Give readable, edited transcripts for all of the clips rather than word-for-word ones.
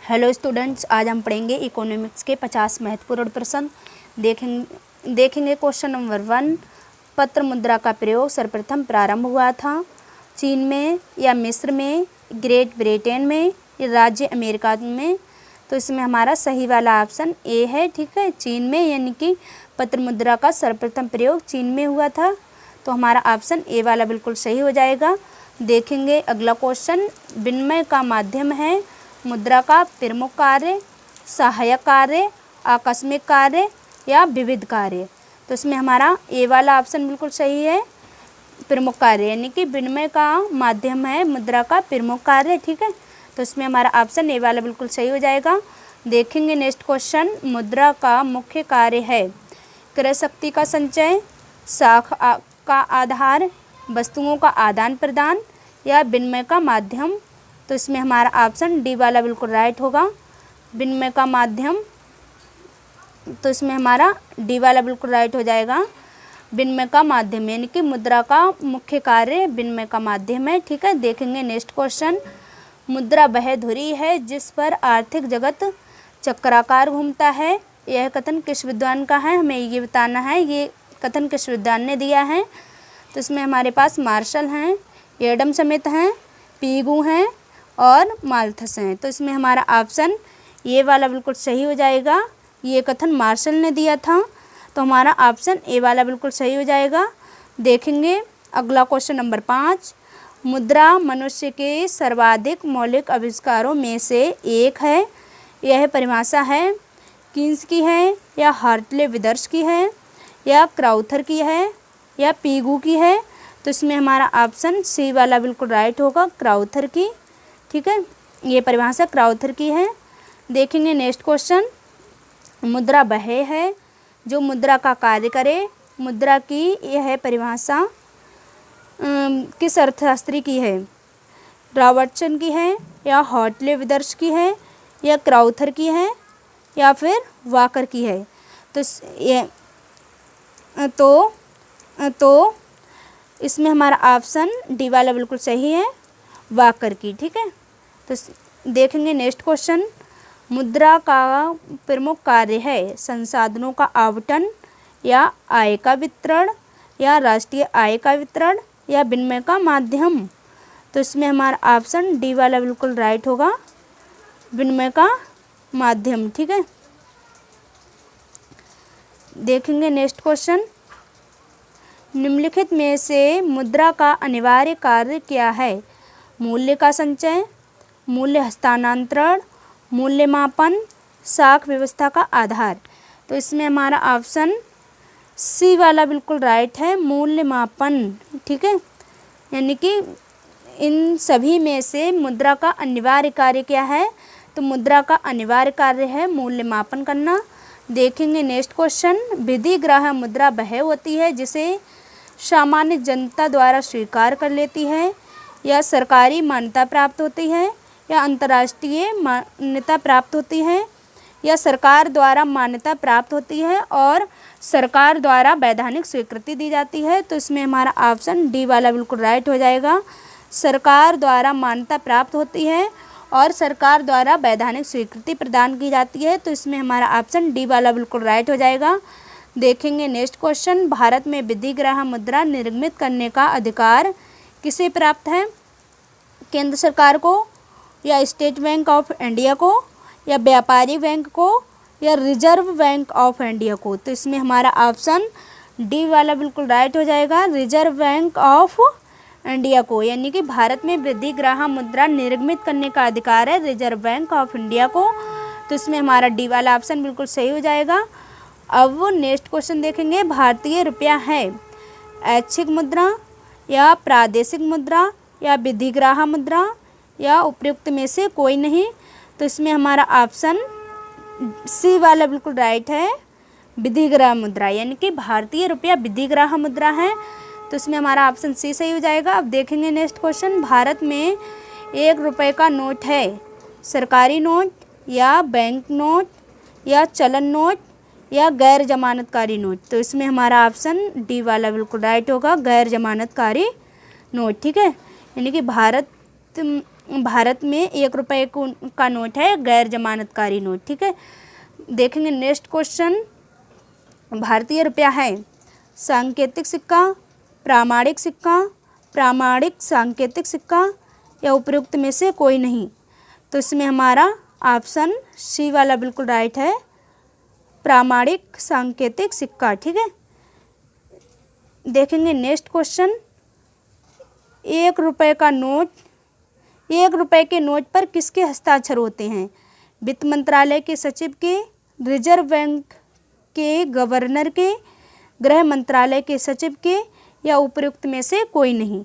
Hello students, आज हम पढ़ेंगे इकोनॉमिक्स के 50 महत्वपूर्ण प्रश्न। देखेंगे क्वेश्चन नंबर 1। पत्र मुद्रा का प्रयोग सर्वप्रथम प्रारंभ हुआ था चीन में या मिस्र में, ग्रेट ब्रिटेन में या राज्य अमेरिका में। तो इसमें हमारा सही वाला ऑप्शन ए है। ठीक है, चीन में, यानी कि पत्र मुद्रा का सर्वप्रथम प्रयोग चीन में हुआ था। तो हमारा ऑप्शन ए वाला बिल्कुल सही हो जाएगा। देखेंगे अगला क्वेश्चन। विनिमय का माध्यम है मुद्रा का प्रमुख कार्य, सहायक कार्य, आकस्मिक कार्य या विविध कार्य। तो इसमें हमारा ए वाला ऑप्शन बिल्कुल सही है, प्रमुख कार्य, यानी कि विनिमय का माध्यम है मुद्रा का प्रमुख कार्य। ठीक है, तो इसमें हमारा ऑप्शन ए वाला बिल्कुल सही हो जाएगा। देखेंगे नेक्स्ट क्वेश्चन। मुद्रा का मुख्य कार्य है क्रय शक्ति का संचय, साख का आधार, वस्तुओं का आदान प्रदान या विनिमय का माध्यम। तो इसमें हमारा ऑप्शन डी वाला बिल्कुल राइट होगा, विनिमय का माध्यम। तो इसमें हमारा डी वाला बिल्कुल राइट हो जाएगा, विनिमय का माध्यम, यानी कि मुद्रा का मुख्य कार्य विनिमय का माध्यम है। ठीक है, देखेंगे नेक्स्ट क्वेश्चन। मुद्रा वह धुरी है जिस पर आर्थिक जगत चक्राकार घूमता है। यह कथन किस विद्वान का है, हमें ये बताना है। ये कथन किस विद्वान ने दिया है। तो इसमें हमारे पास मार्शल हैं, एडम स्मिथ हैं, पीगू हैं और माल्थस हैं। तो इसमें हमारा ऑप्शन ये वाला बिल्कुल सही हो जाएगा। ये कथन मार्शल ने दिया था, तो हमारा ऑप्शन ए वाला बिल्कुल सही हो जाएगा। देखेंगे अगला क्वेश्चन नंबर 5। मुद्रा मनुष्य के सर्वाधिक मौलिक आविष्कारों में से एक है। यह परिभाषा है कीन्स की है या हार्टले विदर्स की है या क्राउथर की है या पीगू की है। तो इसमें हमारा ऑप्शन सी वाला बिल्कुल राइट होगा, क्राउथर की। ठीक है, ये परिभाषा क्राउथर की है। देखेंगे नेक्स्ट क्वेश्चन। मुद्रा वह है जो मुद्रा का कार्य करे। मुद्रा की यह परिभाषा किस अर्थशास्त्री की है, रॉबर्टसन की है या हार्टले विदर्स की है या क्राउथर की है या फिर वाकर की है। तो इसमें हमारा ऑप्शन डी वाला बिल्कुल सही है, वाकर की। ठीक है, तो देखेंगे नेक्स्ट क्वेश्चन। मुद्रा का प्रमुख कार्य है संसाधनों का आवंटन या आय का वितरण या राष्ट्रीय आय का वितरण या विनिमय का माध्यम। तो इसमें हमारा ऑप्शन डी वाला बिल्कुल राइट होगा, विनिमय का माध्यम। ठीक है, देखेंगे नेक्स्ट क्वेश्चन। निम्नलिखित में से मुद्रा का अनिवार्य कार्य क्या है। मूल्य का संचय, मूल्य हस्तांतरण, मूल्य मापन, साख व्यवस्था का आधार। तो इसमें हमारा ऑप्शन सी वाला बिल्कुल राइट है, मूल्य मापन। ठीक है, यानी कि इन सभी में से मुद्रा का अनिवार्य कार्य क्या है, तो मुद्रा का अनिवार्य कार्य है मूल्य मापन करना। देखेंगे नेक्स्ट क्वेश्चन। विधि ग्राह्य मुद्रा वह होती है जिसे सामान्य जनता द्वारा स्वीकार कर लेती है या सरकारी मान्यता प्राप्त होती है या अंतर्राष्ट्रीय मान्यता प्राप्त होती है या सरकार द्वारा मान्यता प्राप्त होती है और सरकार द्वारा वैधानिक स्वीकृति दी जाती है। तो इसमें हमारा ऑप्शन डी वाला बिल्कुल राइट हो जाएगा, सरकार द्वारा मान्यता प्राप्त होती है और सरकार द्वारा वैधानिक स्वीकृति प्रदान की जाती है। तो इसमें हमारा ऑप्शन डी वाला बिल्कुल राइट हो जाएगा। देखेंगे नेक्स्ट क्वेश्चन। भारत में विधि ग्राह्य मुद्रा निर्मित करने का अधिकार किसे प्राप्त है, केंद्र सरकार को या स्टेट बैंक ऑफ इंडिया को या व्यापारी बैंक को या रिजर्व बैंक ऑफ इंडिया को। तो इसमें हमारा ऑप्शन डी वाला बिल्कुल राइट हो जाएगा, रिजर्व बैंक ऑफ इंडिया को, यानी कि भारत में विधि ग्राह्य मुद्रा निर्मित करने का अधिकार है रिजर्व बैंक ऑफ इंडिया को। तो इसमें हमारा डी वाला ऑप्शन बिल्कुल सही हो जाएगा। अब नेक्स्ट क्वेश्चन देखेंगे। भारतीय रुपया है ऐच्छिक मुद्रा या प्रादेशिक मुद्रा या विधि ग्राह्य मुद्रा या उपयुक्त में से कोई नहीं। तो इसमें हमारा ऑप्शन सी वाला बिल्कुल राइट है, विधि ग्राह्य मुद्रा, यानी कि भारतीय रुपया विधि ग्राह्य मुद्रा है। तो इसमें हमारा ऑप्शन सी सही हो जाएगा। अब देखेंगे नेक्स्ट क्वेश्चन। भारत में 1 रुपये का नोट है सरकारी नोट या बैंक नोट या चलन नोट या गैर जमानतकारी नोट। तो इसमें हमारा ऑप्शन डी वाला बिल्कुल राइट होगा, गैर जमानतकारी नोट। ठीक है, यानी कि भारत भारत में 1 रुपये का नोट है गैर जमानतकारी नोट। ठीक है, देखेंगे नेक्स्ट क्वेश्चन। भारतीय रुपया है सांकेतिक सिक्का, प्रामाणिक सिक्का, प्रामाणिक सांकेतिक सिक्का या उपयुक्त में से कोई नहीं। तो इसमें हमारा ऑप्शन सी वाला बिल्कुल राइट है, प्रामाणिक सांकेतिक सिक्का। ठीक है, देखेंगे नेक्स्ट क्वेश्चन। 1 रुपये का नोट, 1 रुपये के नोट पर किसके हस्ताक्षर होते हैं? वित्त मंत्रालय के सचिव के, रिजर्व बैंक के गवर्नर के, गृह मंत्रालय के सचिव के या उपयुक्त में से कोई नहीं।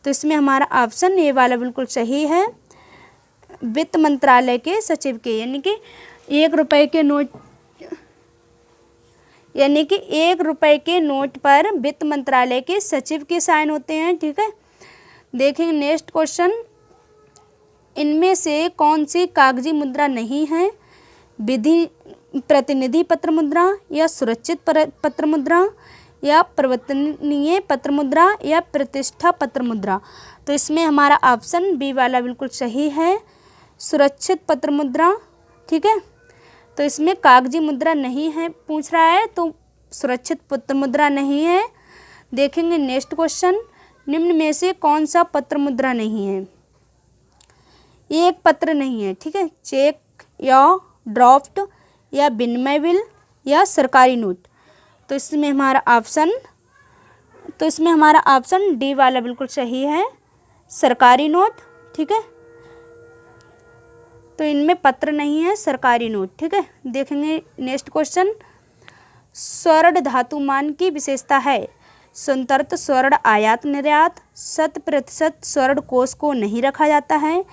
तो इसमें हमारा ऑप्शन ए वाला बिल्कुल सही है, वित्त मंत्रालय के सचिव के। यानी कि 1 रुपये के नोट, यानी कि 1 रुपये के नोट पर वित्त मंत्रालय के सचिव के साइन होते हैं। ठीक है, देखेंगे नेक्स्ट क्वेश्चन। इनमें से कौन सी कागजी मुद्रा नहीं है? विधि प्रतिनिधि पत्र मुद्रा या सुरक्षित पत्र मुद्रा या परिवर्तनीय पत्र मुद्रा या प्रतिष्ठा पत्र मुद्रा। तो इसमें हमारा ऑप्शन बी वाला बिल्कुल सही है, सुरक्षित पत्र मुद्रा। ठीक है, तो इसमें कागजी मुद्रा नहीं है पूछ रहा है, तो सुरक्षित पत्र मुद्रा नहीं है। देखेंगे नेक्स्ट क्वेश्चन। निम्न में से कौन सा पत्र मुद्रा नहीं है? एक पत्र नहीं है। ठीक है, चेक या ड्राफ्ट या विनिमय बिल या सरकारी नोट। तो इसमें हमारा ऑप्शन डी वाला बिल्कुल सही है, सरकारी नोट। ठीक है, तो इनमें पत्र नहीं है, सरकारी नोट। ठीक है, देखेंगे नेक्स्ट क्वेश्चन। स्वर्ण धातुमान की विशेषता है? स्वतंत्र स्वर्ण आयात निर्यात, 100% स्वर्ण कोष को नहीं रखा जाता है,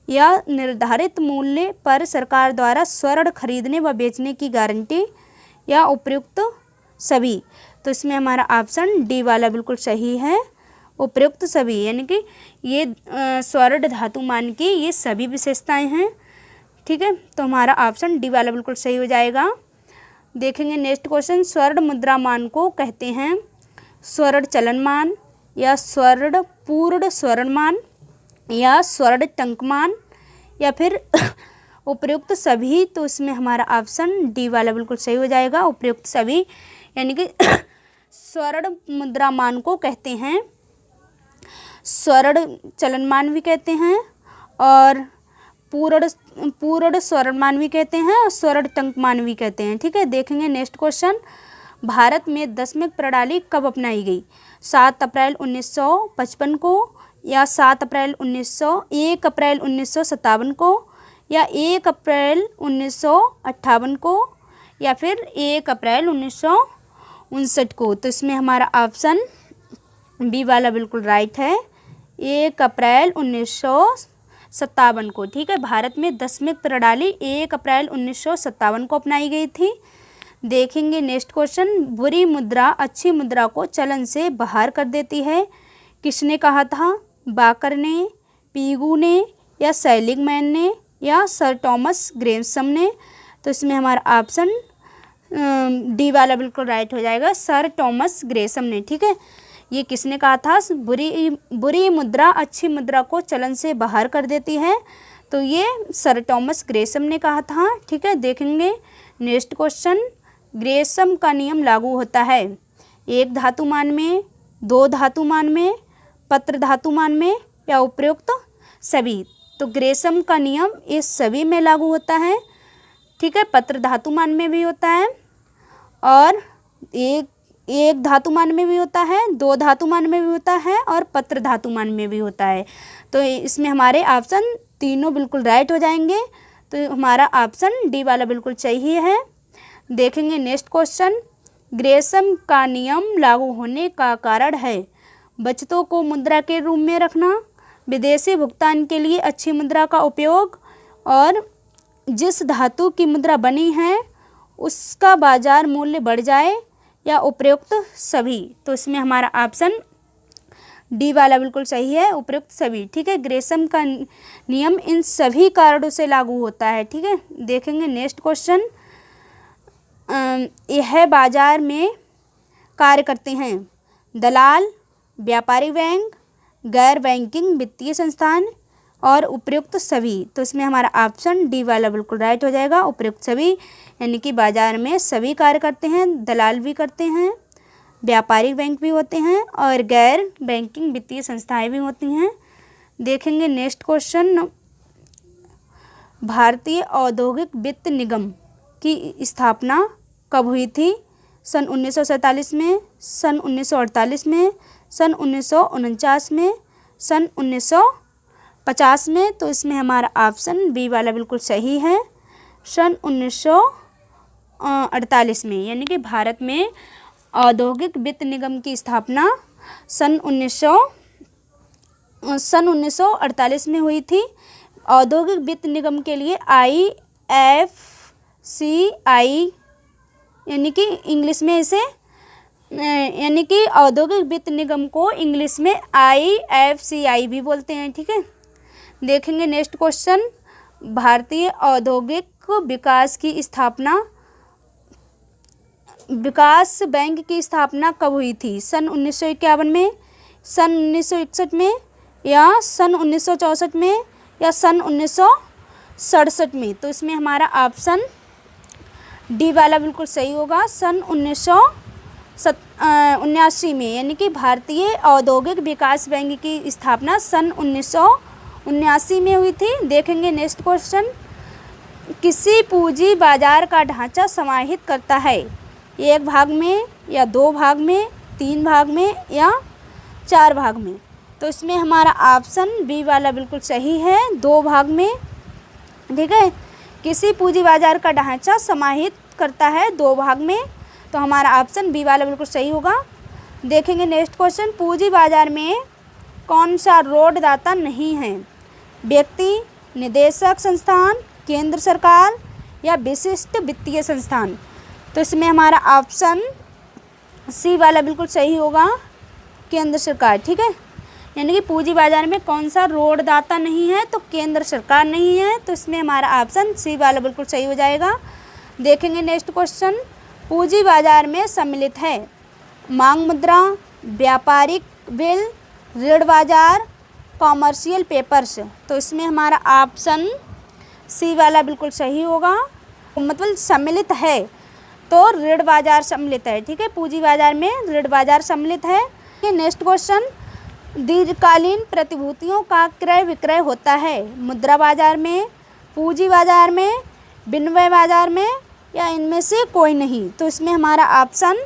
या निर्धारित मूल्य पर सरकार द्वारा स्वर्ण खरीदने व बेचने की गारंटी, या उपयुक्त सभी। तो इसमें हमारा ऑप्शन डी वाला बिल्कुल सही है, उपयुक्त सभी। यानी कि ये स्वर्ण धातुमान की ये सभी विशेषताएं हैं। ठीक है, तो हमारा ऑप्शन डी वाला बिल्कुल सही हो जाएगा। देखेंगे नेक्स्ट क्वेश्चन। स्वर्ण मुद्रा मान को कहते हैं स्वर्ण चलनमान, या स्वर्ण पूर्ण स्वर्णमान, या स्वर्ण टंकमान, या फिर उपयुक्त सभी। तो इसमें हमारा ऑप्शन डी वाला बिल्कुल सही हो जाएगा, उपयुक्त सभी। यानी कि स्वर्ण मुद्रा मान को कहते हैं स्वर्ण चलनमान भी कहते हैं, और पूर्ण स्वर्णमान भी कहते हैं, और स्वर्ण टंकमान भी कहते हैं। ठीक है, देखेंगे नेक्स्ट क्वेश्चन। भारत में दशमिक प्रणाली कब अपनाई गई? 7 अप्रैल 1955 को, या 1 अप्रैल 1957 को, या 1 अप्रैल 1958 को, या फिर 1 अप्रैल 1959 को। तो इसमें हमारा ऑप्शन बी वाला बिल्कुल राइट है, 1 अप्रैल 1957 को। ठीक है, भारत में दशमिक प्रणाली 1 अप्रैल 1957 को अपनाई गई थी। देखेंगे नेक्स्ट क्वेश्चन। बुरी मुद्रा अच्छी मुद्रा को चलन से बाहर कर देती है, किसने कहा था? बाकर ने, पीगू ने, या सेलिगमैन ने, या सर टॉमस ग्रेसम ने। तो इसमें हमारा ऑप्शन डी वाला बिल्कुल राइट हो जाएगा, सर टॉमस ग्रेसम ने। ठीक है, ये किसने कहा था? बुरी मुद्रा अच्छी मुद्रा को चलन से बाहर कर देती है, तो ये सर टॉमस ग्रेसम ने कहा था। ठीक है, देखेंगे नेक्स्ट क्वेश्चन। ग्रेसम का नियम लागू होता है 1 धातुमान में, 2 धातुमान में, पत्र धातुमान में, या उपयुक्त सभी। तो ग्रेसम का नियम इस सभी में लागू होता है। ठीक है, पत्र धातुमान में भी होता है, और एक धातुमान में भी होता है, 2 धातुमान में भी होता है, और पत्र धातुमान में भी होता है। तो इसमें हमारे ऑप्शन तीनों बिल्कुल राइट हो जाएंगे। तो हमारा ऑप्शन डी वाला बिल्कुल सही है। देखेंगे नेक्स्ट क्वेश्चन। ग्रेसम का नियम लागू होने का कारण है बचतों को मुद्रा के रूप में रखना, विदेशी भुगतान के लिए अच्छी मुद्रा का उपयोग, और जिस धातु की मुद्रा बनी है उसका बाजार मूल्य बढ़ जाए, या उपयुक्त सभी। तो इसमें हमारा ऑप्शन डी वाला बिल्कुल सही है, उपयुक्त सभी। ठीक है, ग्रेसम का नियम इन सभी कारणों से लागू होता है। ठीक है, देखेंगे नेक्स्ट क्वेश्चन। यह बाजार में कार्य करते हैं दलाल, व्यापारिक बैंक, गैर बैंकिंग वित्तीय संस्थान और उपयुक्त सभी। तो इसमें हमारा ऑप्शन डी वाला बिल्कुल राइट हो जाएगा। उपयुक्त सभी यानी कि बाजार में सभी कार्य करते हैं, दलाल भी करते हैं, व्यापारिक बैंक भी होते हैं और गैर बैंकिंग वित्तीय संस्थाएं भी होती हैं। देखेंगे नेक्स्ट क्वेश्चन, भारतीय औद्योगिक वित्त निगम की स्थापना कब हुई थी? सन 1947 में, सन 1948 में, सन 1949 में, सन 1950 में। तो इसमें हमारा ऑप्शन बी वाला बिल्कुल सही है, सन 1948 में। यानी कि भारत में औद्योगिक वित्त निगम की स्थापना सन 1948 में हुई थी। औद्योगिक वित्त निगम के लिए IFCI यानी कि इंग्लिश में इसे यानी कि औद्योगिक वित्त निगम को इंग्लिश में IFCI भी बोलते हैं। ठीक है, देखेंगे नेक्स्ट क्वेश्चन, भारतीय औद्योगिक विकास बैंक की स्थापना कब हुई थी? सन 1951 में, सन 1961 में, या सन 1964 में, या सन 1967 में। तो इसमें हमारा ऑप्शन डी वाला बिल्कुल सही होगा, सन 1979 में। यानी कि भारतीय औद्योगिक विकास बैंक की स्थापना सन 1979 में हुई थी। देखेंगे नेक्स्ट क्वेश्चन, किसी पूंजी बाजार का ढांचा समाहित करता है? एक भाग में, या दो भाग में, तीन भाग में, या चार भाग में। तो इसमें हमारा ऑप्शन बी वाला बिल्कुल सही है, दो भाग में। ठीक है, किसी पूंजी बाजार का ढांचा समाहित करता है दो भाग में। तो हमारा ऑप्शन बी वाला बिल्कुल सही होगा। देखेंगे नेक्स्ट क्वेश्चन, पूंजी बाजार में कौन सा ऋण दाता नहीं है? व्यक्ति, निदेशक संस्थान, केंद्र सरकार, या विशिष्ट वित्तीय संस्थान। तो इसमें हमारा ऑप्शन सी वाला बिल्कुल सही होगा, केंद्र सरकार। ठीक है, यानी कि पूंजी बाजार में कौन सा ऋणदाता नहीं है? तो केंद्र सरकार नहीं है। तो इसमें हमारा ऑप्शन सी वाला बिल्कुल सही हो जाएगा। देखेंगे नेक्स्ट क्वेश्चन, पूंजी बाजार में सम्मिलित है मांग मुद्रा, व्यापारिक बिल, ऋण बाजार, कॉमर्शियल पेपर्स। तो इसमें हमारा ऑप्शन सी वाला बिल्कुल सही होगा। मतलब सम्मिलित है तो ऋण बाजार सम्मिलित है। ठीक है, पूंजी बाजार में ऋण बाजार सम्मिलित है। नेक्स्ट क्वेश्चन, दीर्घकालीन प्रतिभूतियों का क्रय विक्रय होता है मुद्रा बाजार में, पूंजी बाजार में, विनिमय बाजार में, या इनमें से कोई नहीं। तो इसमें हमारा ऑप्शन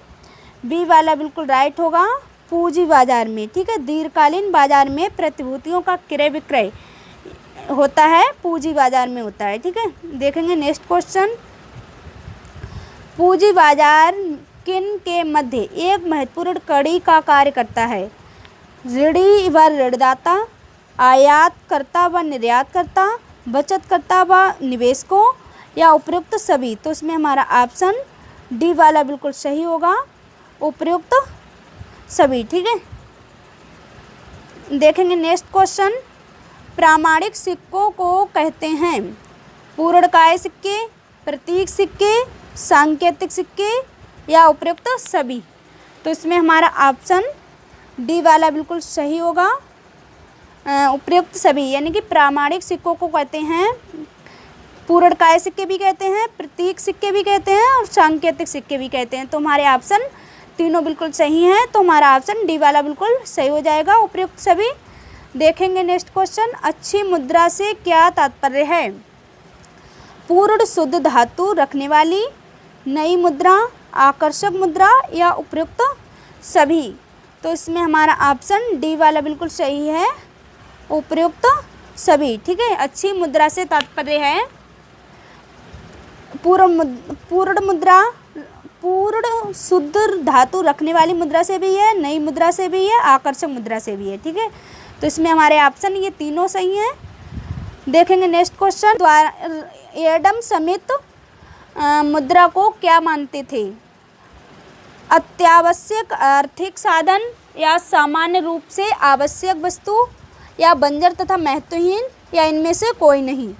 बी वाला बिल्कुल राइट होगा, पूंजी बाजार में। ठीक है, दीर्घकालीन बाजार में प्रतिभूतियों का क्रय विक्रय होता है, पूंजी बाजार में होता है। ठीक है, देखेंगे नेक्स्ट क्वेश्चन, पूंजी बाजार किन के मध्य एक महत्वपूर्ण कड़ी का कार्य करता है? ऋणी व ऋणदाता, आयातकर्ता व निर्यातकर्ता, बचतकर्ता व निवेशकों, या उपयुक्त सभी। तो इसमें हमारा ऑप्शन डी वाला बिल्कुल सही होगा, उपयुक्त सभी। ठीक है, देखेंगे नेक्स्ट क्वेश्चन, प्रामाणिक सिक्कों को कहते हैं पूर्णकाय सिक्के, प्रतीक सिक्के, सांकेतिक सिक्के, या उपयुक्त सभी। तो इसमें हमारा ऑप्शन डी वाला बिल्कुल सही होगा, उपयुक्त सभी। यानी कि प्रामाणिक सिक्कों को कहते हैं पूर्णकाय सिक्के भी कहते हैं, प्रतीक सिक्के भी कहते हैं, और सांकेतिक सिक्के भी कहते हैं। तो हमारे ऑप्शन तीनों बिल्कुल सही हैं। तो हमारा ऑप्शन डी वाला बिल्कुल सही हो जाएगा, उपयुक्त सभी। देखेंगे नेक्स्ट क्वेश्चन, अच्छी मुद्रा से क्या तात्पर्य है? पूर्ण शुद्ध धातु रखने वाली, नई मुद्रा, आकर्षक मुद्रा, या उपयुक्त सभी। तो इसमें हमारा ऑप्शन डी वाला बिल्कुल सही है, उपयुक्त सभी। ठीक है, अच्छी मुद्रा से तात्पर्य है पूर्ण मुद्रा, पूर्ण शुद्ध धातु रखने वाली मुद्रा से भी है, नई मुद्रा से भी है, आकर्षक मुद्रा से भी है। ठीक है, तो इसमें हमारे ऑप्शन ये तीनों सही हैं। देखेंगे नेक्स्ट क्वेश्चन, एडम स्मिथ मुद्रा को क्या मानते थे? अत्यावश्यक आर्थिक साधन, या सामान्य रूप से आवश्यक वस्तु, या बंजर तथा महत्वहीन, या इनमें से कोई नहीं।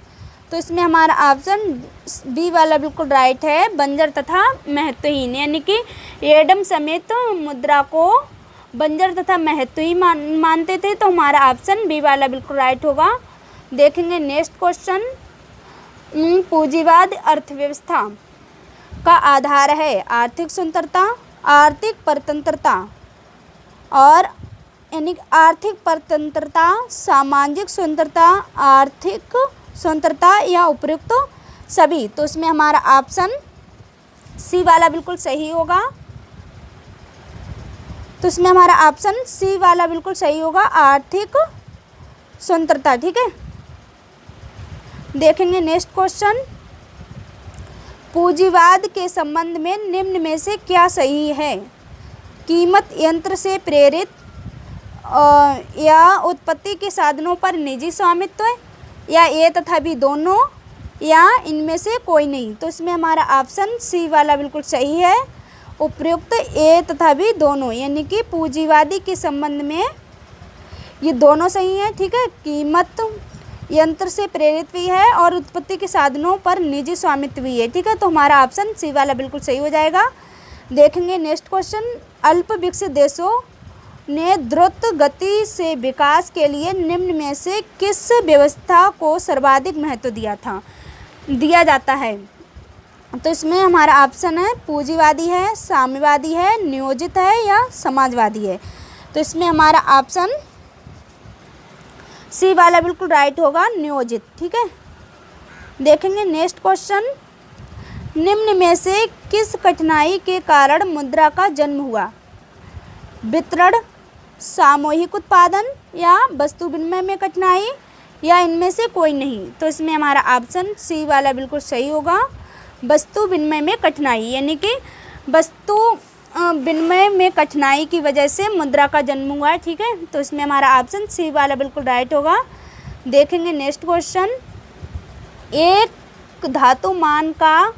तो इसमें हमारा ऑप्शन बी वाला बिल्कुल राइट है, बंजर तथा महत्वहीन। यानी कि एडम स्मिथ मुद्रा को बंजर तथा महत्वहीन मानते थे। तो हमारा ऑप्शन बी वाला बिल्कुल राइट होगा। देखेंगे नेक्स्ट क्वेश्चन, पूंजीवाद अर्थव्यवस्था का आधार है आर्थिक स्वतंत्रता, आर्थिक परतंत्रता और यानी आर्थिक परतंत्रता, सामाजिक स्वतंत्रता, आर्थिक स्वतंत्रता या उपयुक्त सभी। तो इसमें हमारा ऑप्शन सी वाला बिल्कुल सही होगा। तो इसमें हमारा ऑप्शन सी वाला बिल्कुल सही होगा, आर्थिक स्वतंत्रता। ठीक है, देखेंगे नेक्स्ट क्वेश्चन, पूंजीवाद के संबंध में निम्न में से क्या सही है? कीमत यंत्र से प्रेरित या उत्पत्ति के साधनों पर निजी स्वामित्व, या ए तथा बी दोनों, या इनमें से कोई नहीं। तो इसमें हमारा ऑप्शन सी वाला बिल्कुल सही है, उपयुक्त ए तथा बी दोनों, यानी कि पूंजीवादी के संबंध में ये दोनों सही है। ठीक है, कीमत यंत्र से प्रेरित भी है और उत्पत्ति के साधनों पर निजी स्वामित्व भी है। ठीक है, तो हमारा ऑप्शन सी वाला बिल्कुल सही हो जाएगा। देखेंगे नेक्स्ट क्वेश्चन, अल्प विकसित देशों ने द्रुत गति से विकास के लिए निम्न में से किस व्यवस्था को सर्वाधिक महत्व दिया जाता है? तो इसमें हमारा ऑप्शन है पूंजीवादी है, साम्यवादी है, नियोजित है या समाजवादी है। तो इसमें हमारा ऑप्शन सी वाला बिल्कुल राइट होगा, नियोजित। ठीक है, देखेंगे नेक्स्ट क्वेश्चन, निम्न में से किस कठिनाई के कारण मुद्रा का जन्म हुआ? वितरण, सामूहिक उत्पादन या वस्तु विनिमय में कठिनाई, या इनमें से कोई नहीं। तो इसमें हमारा ऑप्शन सी वाला बिल्कुल सही होगा, वस्तु विनिमय में कठिनाई, यानी कि वस्तु विनिमय में कठिनाई की वजह से मुद्रा का जन्म हुआ है। ठीक है, तो इसमें हमारा ऑप्शन सी वाला बिल्कुल राइट होगा। देखेंगे नेक्स्ट क्वेश्चन, एक धातुमान का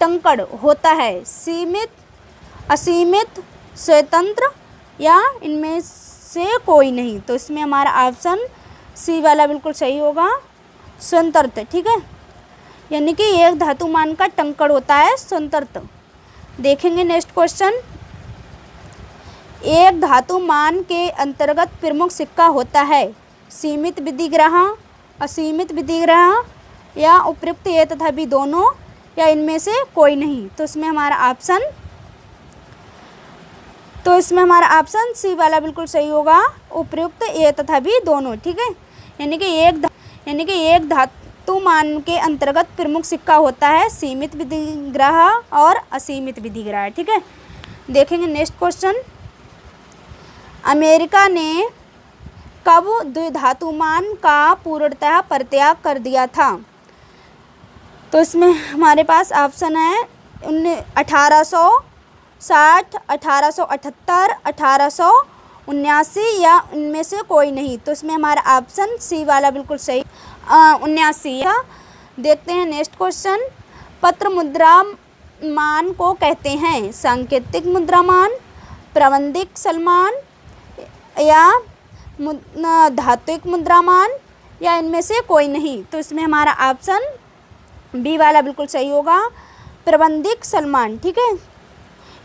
टंकण होता है सीमित, असीमित, स्वतंत्र या इनमें से कोई नहीं। तो इसमें हमारा ऑप्शन सी वाला बिल्कुल सही होगा, स्वतंत्र। ठीक है, यानी कि एक धातुमान का टंकण होता है स्वतंत्र। देखेंगे नेक्स्ट क्वेश्चन, एक धातुमान के अंतर्गत प्रमुख सिक्का होता है सीमित विधिग्रह, असीमित विधिग्रह या उपयुक्त ए तथा बी दोनों, या इनमें से कोई नहीं। तो इसमें हमारा ऑप्शन सी वाला बिल्कुल सही होगा, उपयुक्त ए तथा बी दोनों। ठीक है, यानी कि एक धातुमान के अंतर्गत प्रमुख सिक्का होता है सीमित विधिग्रह और असीमित विधिग्रह। ठीक है, देखेंगे नेक्स्ट क्वेश्चन, अमेरिका ने कब द्विधातुमान का पूर्णतः परित्याग कर दिया था? तो इसमें हमारे पास ऑप्शन है 1860, 1878, 1879 या इनमें से कोई नहीं। तो इसमें हमारा ऑप्शन सी वाला बिल्कुल सही, 79 का। देखते हैं नेक्स्ट क्वेश्चन, पत्र मुद्रा मान को कहते हैं सांकेतिक मुद्रामान, प्राबंधिक सलमान या धात्विक मुद्रामान, या इनमें से कोई नहीं। तो इसमें हमारा ऑप्शन बी वाला बिल्कुल सही होगा, प्राबंधिक सलमान। ठीक है,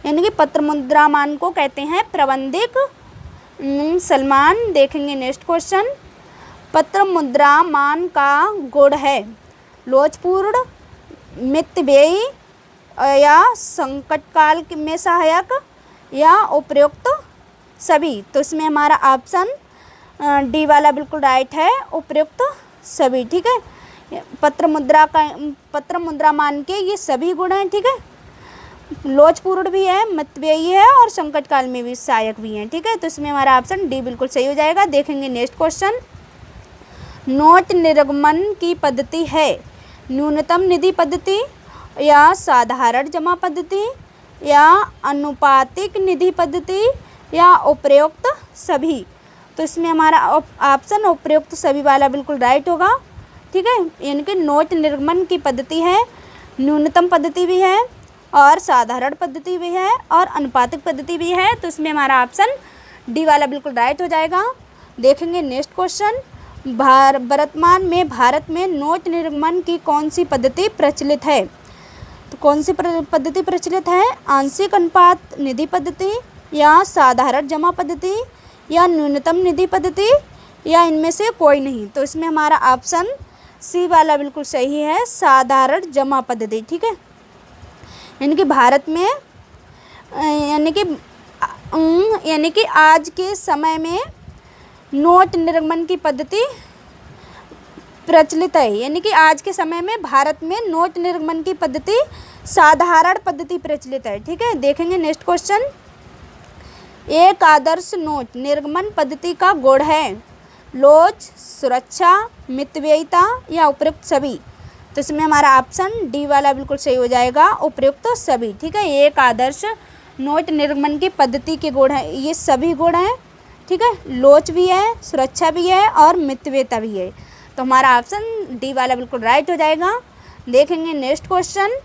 यानी कि पत्र मुद्रामान को कहते हैं प्राबंधिक सलमान। देखेंगे नेक्स्ट क्वेश्चन, पत्र मुद्रामान का गुण है लोचपूर्ण, मितव्ययी या संकट काल में सहायक या उपयुक्त सभी। तो इसमें हमारा ऑप्शन डी वाला बिल्कुल राइट है, उपयुक्त सभी। ठीक है, पत्र मुद्रामान के ये सभी गुण हैं। ठीक है, लोचपूर्ण भी है, मितव्ययी है और संकट काल में भी सहायक भी हैं। ठीक है, तो इसमें हमारा ऑप्शन डी बिल्कुल सही हो जाएगा। देखेंगे नेक्स्ट क्वेश्चन, नोट निर्गमन की पद्धति है न्यूनतम निधि पद्धति या साधारण जमा पद्धति या अनुपातिक निधि पद्धति या उपयुक्त सभी। तो इसमें हमारा ऑप्शन उपयुक्त सभी वाला बिल्कुल राइट होगा। ठीक है, यानी कि नोट निर्गमन की पद्धति है, न्यूनतम पद्धति भी है और साधारण पद्धति भी है और अनुपातिक पद्धति भी है। तो इसमें हमारा ऑप्शन डी वाला बिल्कुल राइट हो जाएगा। देखेंगे नेक्स्ट क्वेश्चन, वर्तमान में भारत में नोट निर्गमन की कौन सी पद्धति प्रचलित है? तो कौन सी पद्धति प्रचलित है? आंशिक अनुपात निधि पद्धति या साधारण जमा पद्धति या न्यूनतम निधि पद्धति या इनमें से कोई नहीं। तो इसमें हमारा ऑप्शन सी वाला बिल्कुल सही है, साधारण जमा पद्धति। ठीक है, यानी कि भारत में यानी कि आज के समय में नोट निर्गमन की पद्धति प्रचलित है। यानी कि आज के समय में भारत में नोट निर्गमन की पद्धति साधारण पद्धति प्रचलित है। ठीक है, देखेंगे नेक्स्ट क्वेश्चन। एक आदर्श नोट निर्गमन पद्धति का गुण है लोच, सुरक्षा, मितव्ययिता या उपयुक्त सभी। तो इसमें हमारा ऑप्शन डी वाला बिल्कुल सही हो जाएगा, उपयुक्त सभी। ठीक है, एक आदर्श नोट निर्गमन की पद्धति के गुण है, ये सभी गुण हैं। ठीक है, लोच भी है, सुरक्षा भी है और मितव्ययिता भी है। तो हमारा ऑप्शन डी वाला बिल्कुल राइट हो जाएगा। देखेंगे नेक्स्ट क्वेश्चन।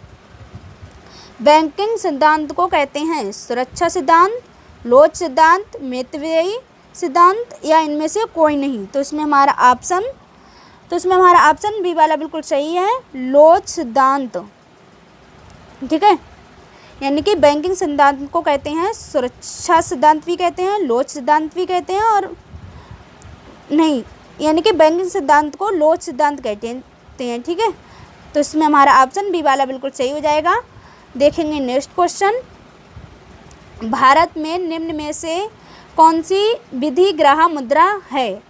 बैंकिंग सिद्धांत को कहते हैं सुरक्षा सिद्धांत, लोच सिद्धांत, मितव्ययी सिद्धांत या इनमें से कोई नहीं। तो इसमें हमारा ऑप्शन बी वाला बिल्कुल सही है, लोच सिद्धांत। ठीक है, यानी कि बैंकिंग सिद्धांत को कहते हैं सुरक्षा सिद्धांत भी कहते हैं, लोच सिद्धांत भी कहते हैं, और नहीं, यानी कि बैंकिंग सिद्धांत को लोच सिद्धांत कहते हैं। ठीक है, तो इसमें हमारा ऑप्शन बी वाला बिल्कुल सही हो जाएगा। देखेंगे नेक्स्ट क्वेश्चन। भारत में निम्न में से कौन सी विधि ग्राह मुद्रा है?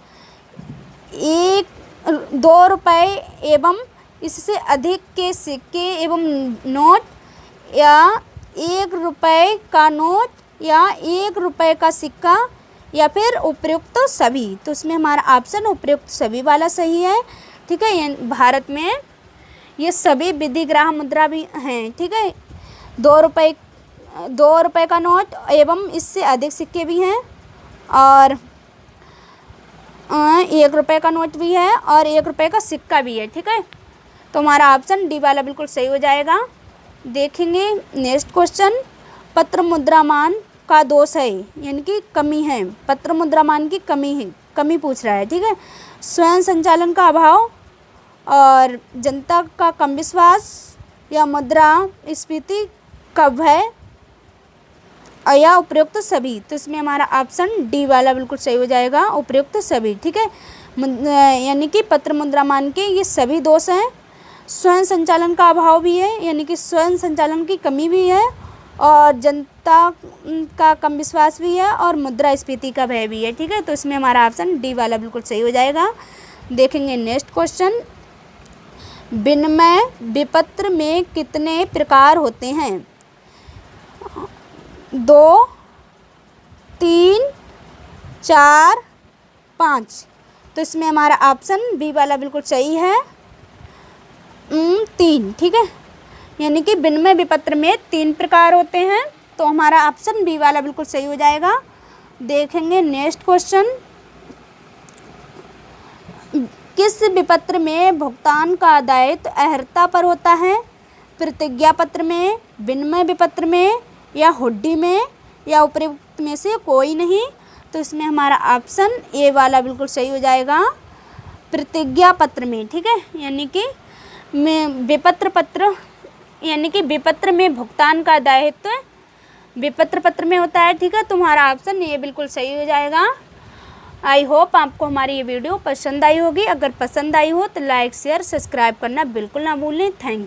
2 रुपये एवं इससे अधिक के सिक्के एवं नोट, या 1 रुपये का नोट या 1 रुपये का सिक्का, या फिर उपयुक्त सभी। तो इसमें हमारा ऑप्शन उपयुक्त सभी वाला सही है। ठीक है, भारत में ये सभी विधि ग्राह मुद्रा भी हैं। ठीक है, 2 रुपये का नोट एवं इससे अधिक सिक्के भी हैं, और 1 रुपये का नोट भी है और 1 रुपये का सिक्का भी है। ठीक है, तो हमारा ऑप्शन डी वाला बिल्कुल सही हो जाएगा। देखेंगे नेक्स्ट क्वेश्चन। पत्र मुद्रामान का दोष है, यानी कि कमी है, पत्र मुद्रामान की कमी पूछ रहा है। ठीक है, स्वयं संचालन का अभाव, और जनता का कम विश्वास, या मुद्रास्फीति का भय, या उपयुक्त सभी। तो इसमें हमारा ऑप्शन डी वाला बिल्कुल सही हो जाएगा, उपयुक्त सभी। ठीक है, यानी कि पत्र मुद्रामान के ये सभी दोष हैं। स्वयं संचालन का अभाव भी है, यानी कि स्वयं संचालन की कमी भी है, और जनता का कम विश्वास भी है, और मुद्रास्फीति का भय भी है। ठीक है, तो इसमें हमारा ऑप्शन डी वाला बिल्कुल सही हो जाएगा। देखेंगे नेक्स्ट क्वेश्चन। विनिमय विपत्र में कितने प्रकार होते हैं? 2, 3, 4, 5। तो इसमें हमारा ऑप्शन बी वाला बिल्कुल सही है, 3। ठीक है, यानी कि विनिमय विपत्र में 3 प्रकार होते हैं। तो हमारा ऑप्शन बी वाला बिल्कुल सही हो जाएगा। देखेंगे नेक्स्ट क्वेश्चन। किस विपत्र में भुगतान का दायित्व अर्हता पर होता है? प्रतिज्ञा पत्र में, विनिमय विपत्र में, या हुंडी में, या उपयुक्त में से कोई नहीं। तो इसमें हमारा ऑप्शन ए वाला बिल्कुल सही हो जाएगा, प्रतिज्ञा पत्र में। ठीक है, यानी कि विपत्र में भुगतान का दायित्व विपत्र पत्र में होता है। ठीक है, तुम्हारा ऑप्शन ये बिल्कुल सही हो जाएगा। आई होप आपको हमारी ये वीडियो पसंद आई होगी। अगर पसंद आई हो तो लाइक, शेयर, सब्सक्राइब करना बिल्कुल ना भूलें। Thank you.